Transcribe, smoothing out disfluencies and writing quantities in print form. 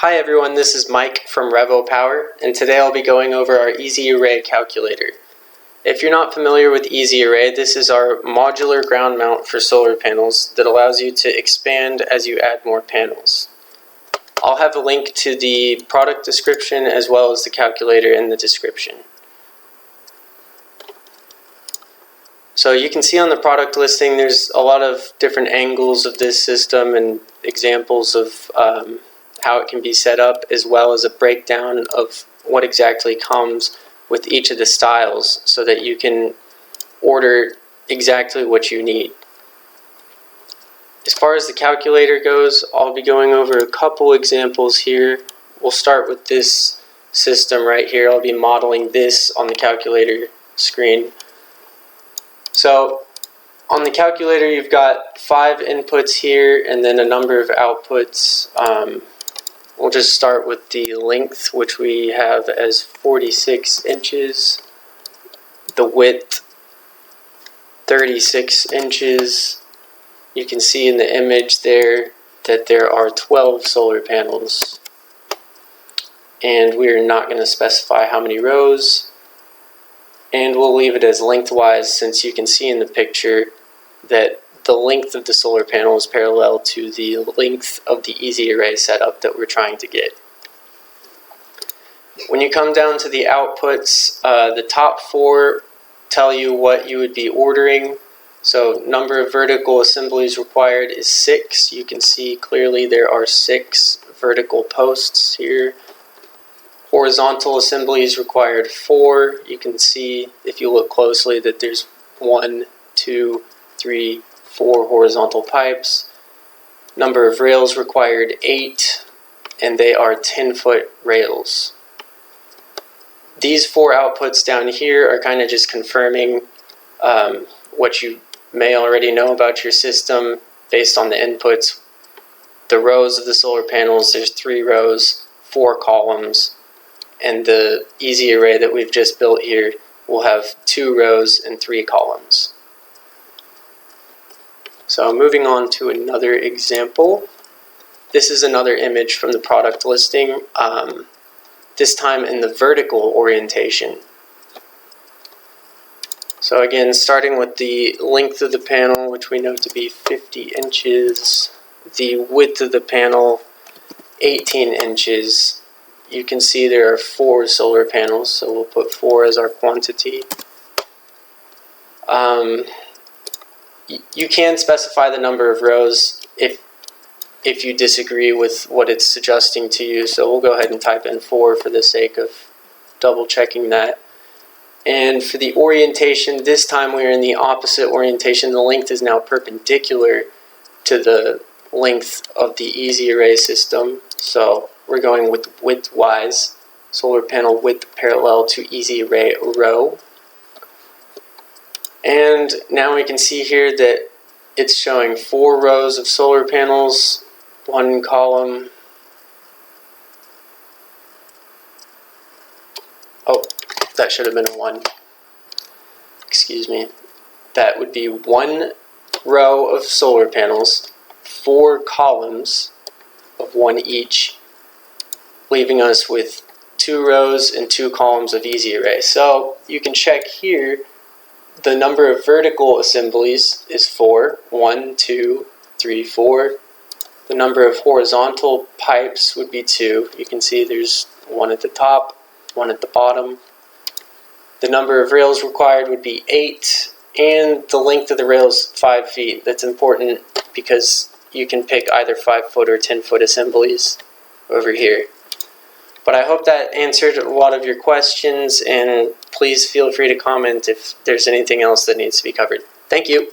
Hi everyone, this is Mike from RevoPower, and today I'll be going over our EZ Array calculator. If you're not familiar with EZ Array, this is our modular ground mount for solar panels that allows you to expand as you add more panels. I'll have a link to the product description as well as the calculator in the description. So you can see on the product listing there's a lot of different angles of this system and examples of how it can be set up, as well as a breakdown of what exactly comes with each of the styles so that you can order exactly what you need. As far as the calculator goes, I'll be going over a couple examples here. We'll start with this system right here. I'll be modeling this on the calculator screen. So on the calculator you've got 5 inputs here and then a number of outputs. We'll just start with the length, which we have as 46 inches, the width 36 inches. You can see in the image there that there are 12 solar panels, and we're not going to specify how many rows, and we'll leave it as lengthwise since you can see in the picture that the length of the solar panel is parallel to the length of the EZ Array setup that we're trying to get. When you come down to the outputs, the top 4 tell you what you would be ordering. So number of vertical assemblies required is 6. You can see clearly there are 6 vertical posts here. Horizontal assemblies required 4. You can see if you look closely that there's 1, 2, 3, 4 horizontal pipes. Number of rails required 8, and they are 10-foot rails. These 4 outputs down here are kind of just confirming what you may already know about your system based on the inputs. The rows of the solar panels, there's 3 rows, 4 columns, and the EZ Array that we've just built here will have 2 rows and 3 columns. So moving on to another example. This is another image from the product listing, this time in the vertical orientation. So again, starting with the length of the panel, which we know to be 50 inches, the width of the panel, 18 inches. You can see there are 4 solar panels, so we'll put 4 as our quantity. You can specify the number of rows if you disagree with what it's suggesting to you, so we'll go ahead and type in 4 for the sake of double checking that. And for the orientation, this time we're in the opposite orientation. The length is now perpendicular to the length of the EZ Array system, so we're going with widthwise, solar panel width parallel to EZ Array row. And now we can see here that it's showing 4 rows of solar panels, 1 column. Oh, that should have been a 1. Excuse me. That would be 1 row of solar panels, 4 columns of 1 each, leaving us with 2 rows and 2 columns of EZ Array. So you can check here. The number of vertical assemblies is 4. 1, 2, 3, 4. The number of horizontal pipes would be 2. You can see there's 1 at the top, 1 at the bottom. The number of rails required would be 8. And the length of the rail is 5 feet. That's important because you can pick either 5-foot or 10-foot assemblies over here. But I hope that answered a lot of your questions, and please feel free to comment if there's anything else that needs to be covered. Thank you.